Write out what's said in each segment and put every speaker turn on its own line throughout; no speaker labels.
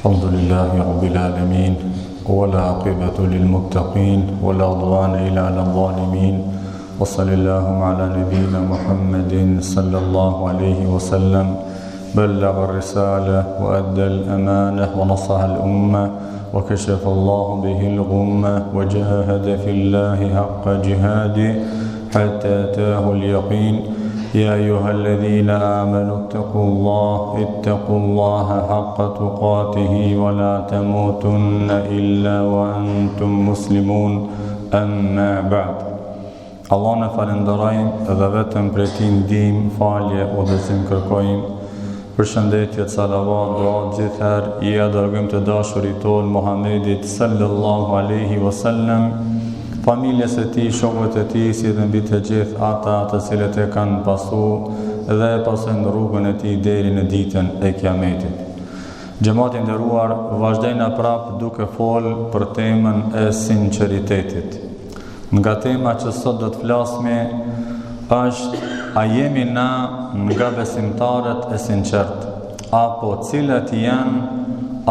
الحمد لله رب العالمين والعاقبة للمتقين ولا عدوان إلا على الظالمين وصلى الله على نبينا محمد صلى الله عليه وسلم بلغ الرسالة وأدى الأمانة ونصح الأمة وكشف الله به الغمة وجاهد في الله حق جهاده حتى أتاه اليقين يا أيها الذين آمنوا اتقوا الله حق تقاته ولا تموتن إلا وأنتم مسلمون أما بعد. Allah në falenderojmë dhe vetëm prej tij ndihmë, falje, udhëzim kërkojmë. Përshëndetje, salavat, dua gjithherë i dërgojmë të dashurit ton Muhammedit sallallahu alaihi wasallam, familjes e tij, shokët e tij, si dhe mbi të gjithë ata të cilët e kanë pasu dhe pasojnë rrugën e tij deri në ditën e Kiametit. Xhamati i nderuar, vazhdojmë prapë duke folë për temën e sinqeritetit. Nga tema që sot do të flasme është a jemi na nga besimtarët e sinqert, apo cilat janë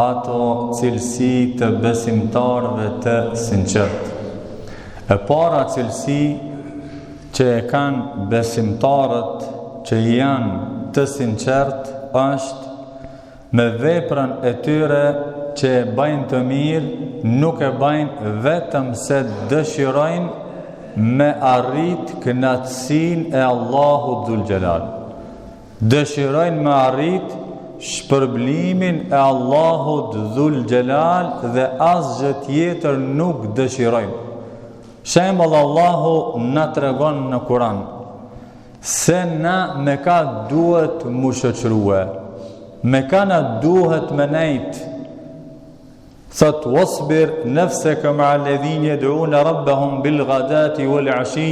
ato cilësi të besimtarëve të sinqert. E para cilësi që e kanë besimtarët që janë të sinqert është me veprën e tyre që e bajnë të mirë, nuk e bajnë vetëm se dëshirojnë me arrit kënaqësinë e Allahut Dhul Gjelal. Dëshirojnë me arrit shpërblimin e Allahut Dhul Gjelal dhe asgjë tjetër nuk dëshirojnë. Shembull, Allahu na tregon në Kur'an se na me ka duhet mu shoqërue, me ka na duhet me nejt. Thot wasbir nafsaka ma'a alladhina yad'una rabbahum bil ghadati wal 'ashi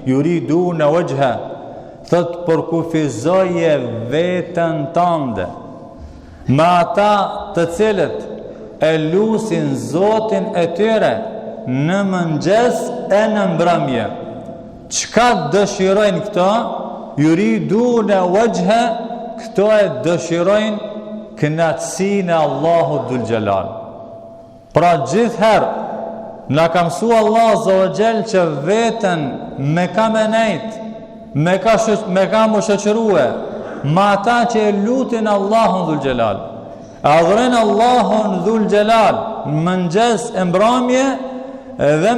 yuriduna wajha. Thot përkufizoje veten tënde me ata të cilët e lusin Zotin e tyre në mëngjes e në mbrëmje. Çka dëshirojnë këto? Yuriduna wajha, këto e dëshirojnë kënaqësinë e Allahut Dhul Gjelal. Pra gjithherë na ka mësu Allah Azza wa Jall që veten me ka menejt, me ka më shoqërue ma ata që e lutin Allahun Dhul Gjelal, adhurojnë Allahun Dhul Gjelal mëngjes e mbrëmje, dhe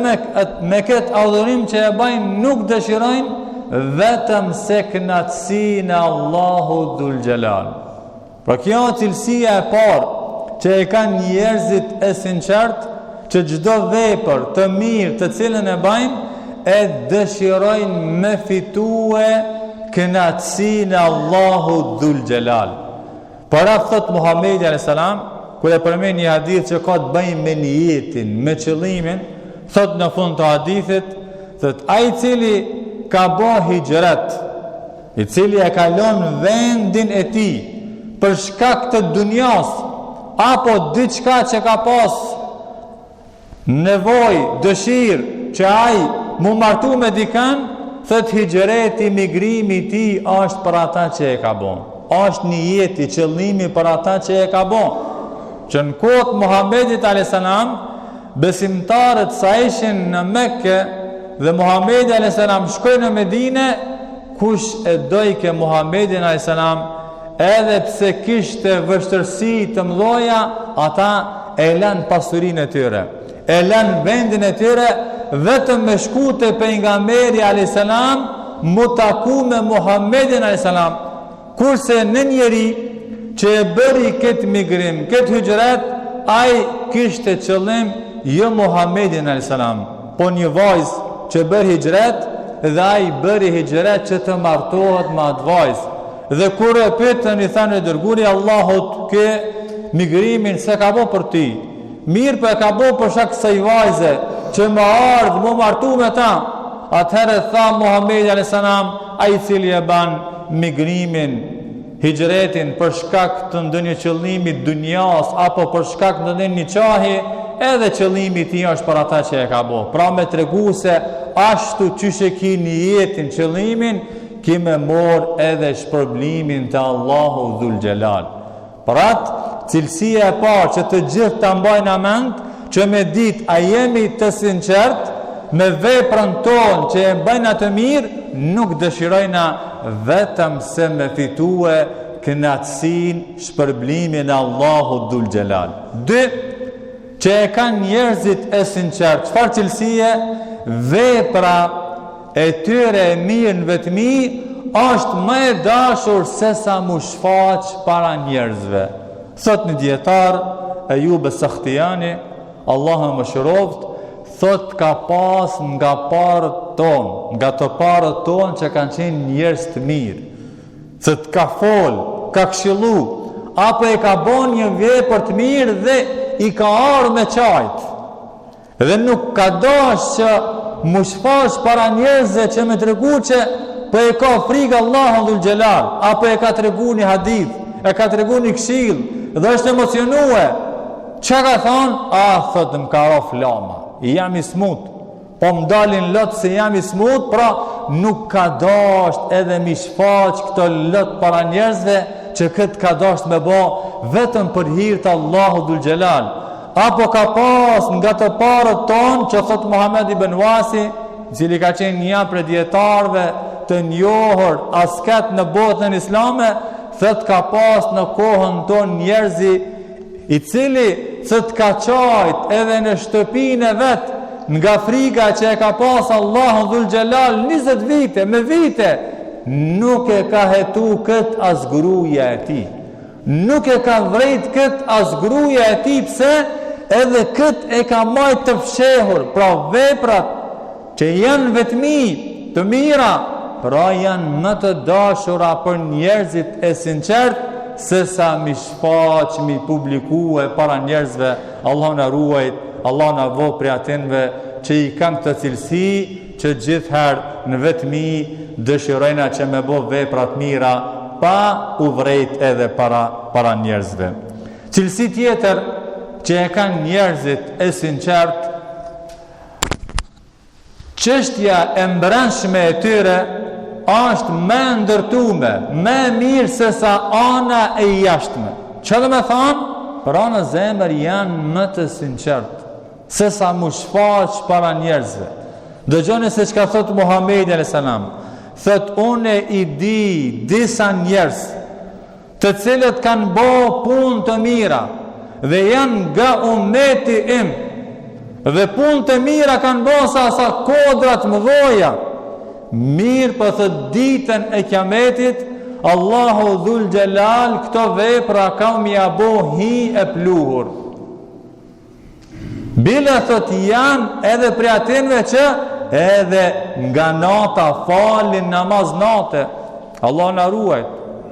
me këtë adhurim që e bajnë nuk dëshirojnë vetëm se kënaqësinë e Allahut Dhul Gjelal. Pra kjo cilësia e parë që e kanë njerëzit e sinqert, që çdo vepër të mirë të cilën e bajnë e dëshirojnë me fitue kënaqësinë e Allahut Dhul Gjelal. Para thot Muhamedi alayhis salam, kur e përmend një hadith që ka të bëjë me niyetin, me qëllimin, thot në fund të hadithit, thot ai i cili ka bërë hijret, i cili e ka lënë vendin e tij për shkak të dunjas, apo diçka që ka pas nevojë, dëshirë që ai mu martu me dikan, thot hijreti, migrimi i tij është për ata që e ka bën. Është niyeti, qëllimi për ata që e ka bën. Që në kohën Muhamedit alayhis salam, besimtarët sa ishin në Mekë dhe Muhamedi alayhis salam shkoi në Medinë, kush e dojke Muhamedin alayhis salam, edhe pse kishte vështërsi të mëdha, ata e lën pasurinë e tyre, e lën vendin e tyre, vetëm me shku te pejgamberi alayhis salam, mu taku me Muhamedin alayhis salam. Kurse në njeri që e bëri këtë migrim, këtë hijret, ai kishte qëllim jo Muhamedin alayhis salam, po një vajzë që bëri hijret, dhe ai bëri hijret që të martohet me atë vajzë. Dhe kur e pyetën, i thanë dërguari i Allahut, ke migrimin se ka bërë për ti. Mirë, po e ka bërë për shkak kësaj vajze që më ardh më martu me ta. Atëherë tha Muhamedi alayhis salam, ai i cili e ban migrimin, hijretin për shkak të ndonjë qëllimi dunjas apo për shkak të ndonjë qahi, edhe qëllimi i tij është për ata që e ka bërë. Pra me tregu se ashtu çysh e ki niyetin, qëllimin, ki me mor edhe shpërblimin të Allahu Dhul Gjelal. Për atë cilësia e parë që të gjithë ta mbajnë mend, që me ditë a jemi të sinqert me veprën tonë që e bëjnë atë mirë, nuk dëshirojna vetëm se me fitue kënaqësinë, shpërblimin e Allahut Dhul Xhelal. 2. Që e kanë njerëzit e sinqert, çfarë cilësie? Vepra e tyre e mirë në vetmi është më e dashur se sa mu shfaq para njerëzve. Thot një dietar, Ejub Sakhtiani, Allahu më shëroft, thot ka pas nga parët ton, nga të parët ton që kanë qenë njerëz të mirë. Thot ka fol, ka këshillu, apo e ka bon një vepër të mirë dhe i ka ardhur me çajt. Dhe nuk ka dash që mu shfaq para njerëzve që me tregu që po e ka frikë Allahun Dhul Xhelal, apo e ka tregu një hadith, e ka tregu një këshill, dhe është emocionue. Që ka thonë? Thot më ka ro flama, jam i smut, po më dalin lot se jam i smut, pra nuk ka dasht edhe mi shfaq këto lot para njerëzve që këtë ka dasht me bo vetëm për hir të Allahut Dhul Xhelal. Apo ka pas nga të parët tonë që thot Muhammed ibn Wasi, cili ka qenë një prej dietarëve të njohur asket në botën islame, thot ka pas në kohën tonë njerëzi i cili thot ka qajt edhe në shtëpinë e vet nga frika që e ka pas Allahu Dhul Xhelal 20 vite, me vite, nuk e ka hetu kët as gruaja e tij. Nuk e ka vrejt kët as gruaja e tij, pse? Edhe kët e ka majt të fshehur, pra veprat që janë vetmi të mira, pra janë më të dashura për njerëzit e sinqert se sa mi shfaq, mi publikue para njerëzve. Allah na ruajt, Allah na vo prej atinve që i kanë këtë cilësi, që gjithherë në vetmi dëshirojna që me bo veprat mira pa u vrejt edhe para njerëzve. Cilësi tjetër që e kanë njerëzit e sinqert, çështja e mbrëmshme e tyre është më ndërtume, më mirë se sa ana e jashtme. Që do me thonë? Pra në zemër janë më të sinqert se sa mu shfaq para njerëzve. Dëgjoni se çka thot Muhamedi a.s. Thot, une i di disa njerëz të cilët kanë bo punë të mira dhe janë nga ummeti im, dhe punë të mira kanë bo sa kodrat mëdhoja. Mirë për thët ditën e kiametit, Allahu Dhul Xhelal këto vepra ka mja bo hi e pluhur. Bile thët janë edhe prej atinve që edhe nga nata falin namaz nate. Allah na ruajt.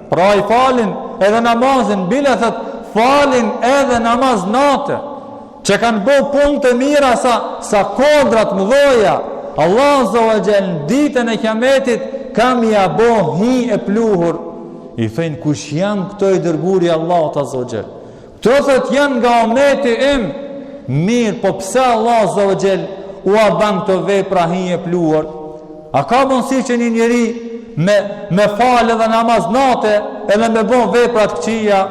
Pra i falin edhe namazin, bile thët falin edhe namaz nate, që kanë bo punë të mira sa kodrat mëdhoja. Allah Azza në ditën e kiametit kam ja bo hi e pluhur. I thënë, kush janë këto i dërguri Allah Azza wa Jall? Këto thët janë nga ummeti im. Mirë, po pse Allah Azza wa Jall u a ban këto vepra hi e pluhur? A ka mundësi që një njeri me falë dhe namaz nate edhe me bo veprat këqija?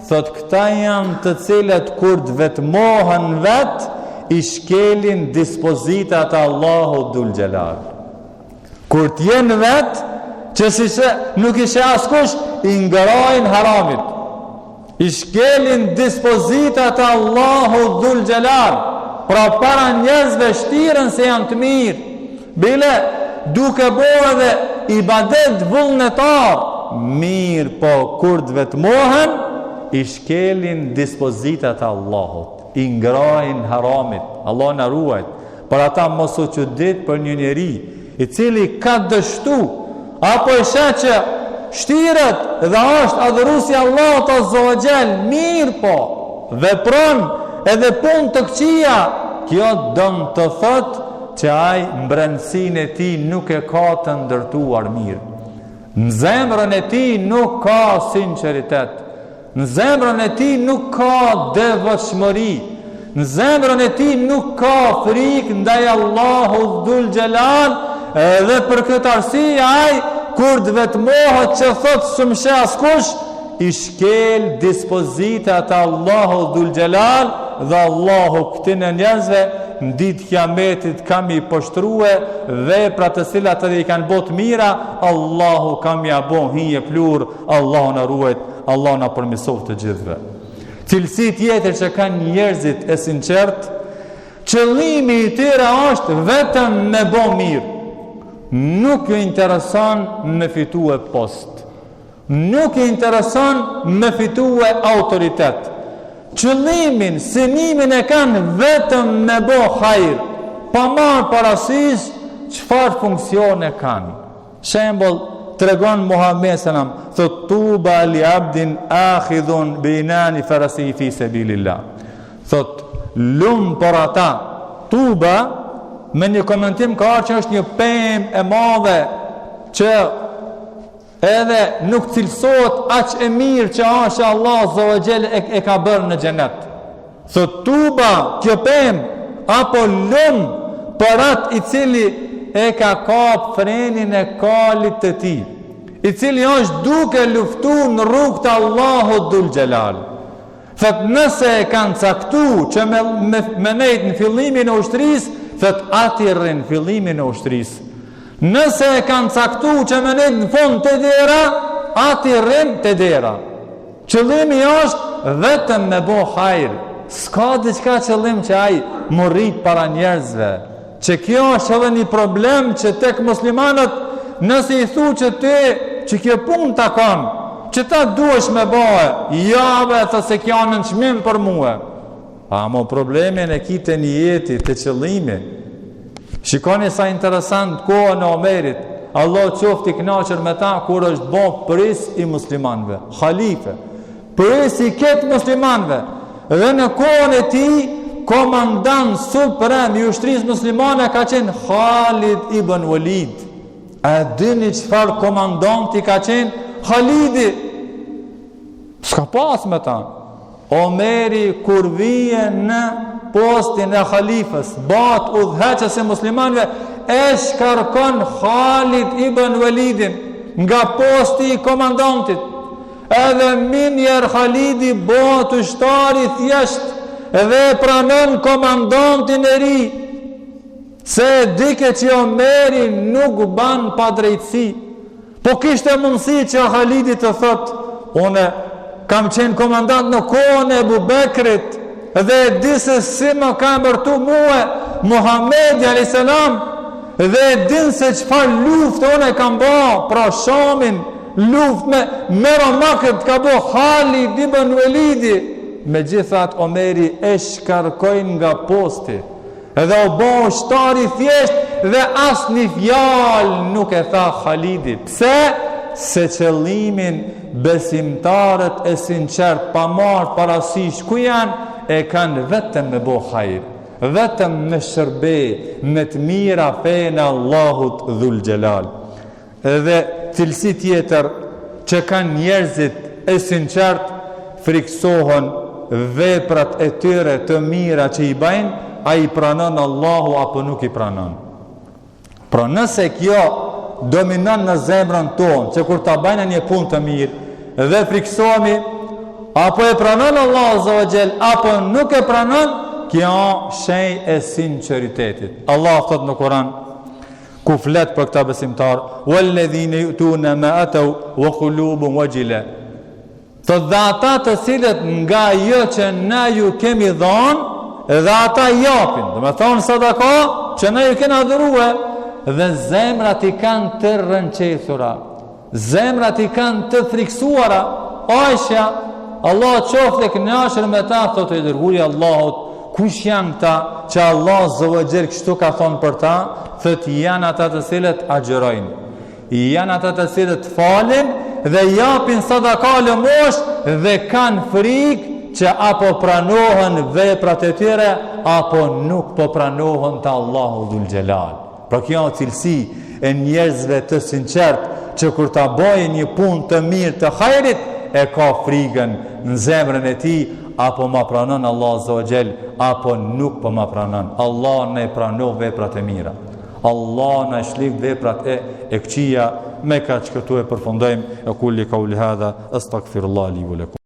Thot, këta janë të cilët kur të vetmohen vet, i shkelin dispozitat e Allahut Dhul Xhelal. Kur të jenë vet, që si se nuk ishe askush, i ngrajnë haramit. I shkelin dispozitat e Allahut Dhul Xhelal. Pra para njerëzve shtiren se janë të mirë. Bile, duke bërë dhe ibadet vullnetar, mirë, po kur të vetmohen, i shkelin dispozitat e Allahut, i ngrajnë haramit. Allah na ruajt. Për ata mos u çudit për një njeri i cili ka dështu apo e sheh që shtiret dhe është adhuruesi Allahut Azza wa Jall, mirë po vepron edhe punë të këqija, kjo don të thot që ai mbrëmsinë e tij nuk e ka të ndërtuar mirë. Në zemrën e tij nuk ka sinqeritet. Në zemrën e tij nuk ka devotshmëri. Në zemrën e tij nuk ka frikë ndaj Allahut Dhul Xhelal, dhe për këtë arsye ai kur të vetmohet që thot s'më sheh askush, i shkel dispozitat e Allahu Dhul Gjelal dhe Allahu këtin e njerëzve në ditë kiametit kam i poshtruhe vepra të cilat edhe i kanë bot mira, Allahu kam i abon hije plur, Allahu në ruajt, Allahu në përmisov të gjithve. Cilësi tjetër që kanë njerëzit e sinqert, qëllimi i tyre është vetëm me bo mirë. Nuk ju intereson me fitu e post. Nuk ju intereson me fitu e autoritet. Qëllimin, synimin e kanë vetëm me bo hajr, pa marë parasysh çfarë funksione kanë. Shembull, tregon Muhammed sallam, thot tuba li abdin akhidhun binani farasi fi sabilillah. Thot lum për ata, tuba me një komentim ka arë që është një pemë e madhe që edhe nuk cilësot aq e mirë që ashe Allah Zogjel e ka bërë në xhenet. Thot tuba, kjo pemë apo lum për atë i cili e ka kap frenin e kalit të tij, i cili është duke luftu në rrugë të Allahut Dhul Gjelal. Thot nëse e kanë caktu që me nejtë në fillimin e ushtrisë, thot ati rrin fillimin e ushtrisë. Nëse e kanë caktu që me nejtë në fund të dera, ati rrin të dera. Qëllimi është vetëm me bo hajrë. Ska diçka qëllim që ai më rrit para njerëzve. Që kjo është edhe një problem që tek muslimanët, nëse i thu që ti që kjo pun të kanë, që ta duesh me bëhe, jave thë se kjo në çmim për muhe. A mo problemin e kite një jeti të qëllimi. Shikoni sa interesant kohën e Omerit. Allah qofti kënaqur me ta kur është bo pris i muslimanve, halife, pris i ketë muslimanve. Dhe në kohën e tij, komandant suprem i ushtrisë muslimane ka qenë Khalid ibn Walid. A dini çfarë komandanti ka qenë Khalidi? S'ka pas me ta. Omeri kur vije në postin e khalifës, bat udhëheqës e muslimanve, e shkarkon Khalid ibn Walidin nga posti i komandantit. Edhe minjer Khalidi bat ushtari thjesht dhe pranon komandantin e ri, se dike që Omeri nuk ban pa drejtësi. Po kishte mundësi që Khalidi të thot, une kam qenë komandant në kohën e Ebu Bekrit dhe di se si më ka emërtu muhe Muhamedi a.s. dhe din se qëfar luft une kam ba pra Shamin, luft me Romakët ka bo Khalid ibn Walidi. Me gjithat Omeri e shkarkojnë nga posti edhe o bo shtari thjesht dhe as një fjalë nuk e tha Khalidi. Pse? Se qëllimin besimtarët e sinqert pa marë parasysh ku janë, e kanë vetëm me bo hajr, vetëm me shërbe, me të mira fejnë Allahut Dhul Gjelal. Edhe cilësi tjetër që kanë njerëzit e sinqert, friksohen veprat e tyre të mira që i bajnë, a i pranon Allahu apo nuk i pranon. Pra nëse kjo dominon në zemrën tonë, që kur ta bajnë një punë të mirë dhe friksohemi, apo e pranon Allahu Zogjel, apo nuk e pranon, kjo shenjë e sinqeritetit. Allah thot në Kur'an, ku flet për këta besimtar, walladhina yu'tuna ma atau wa qulubuhum wajila. Thot dhe ata të cilët nga jo që na ju kemi dhënë, edhe ata japin, dhe me thonë sadaka që na ju kena dhurue, dhe zemrat i kanë të rënqethura, zemrat i kanë të friksuara. Aisha, Allah qoftë e kënaqur me ta, thotë i dërguari Allahut, kush janë ta që Allah Zogjel kështu ka thonë për ta? Thotë janë ata të cilët agjërojnë, janë ata të cilët falin dhe japin sadaka lëmosh dhe kanë frikë që apo pranohen veprat e tyre apo nuk po pranohen të Allahu Dhul Gjelal. Pra kjo cilësi e njerëzve të sinqert që kur ta bojë një punë të mirë të hajrit, e ka frikën në zemrën e tij, apo ma pranon Allah Zogjel, apo nuk po ma pranon. Allah ne pranon veprat e mira. Allah na shlif veprat e këqija, me kaq këtu e përfundojmë. E kulli qauli hadha astaghfirullah li wa lakum.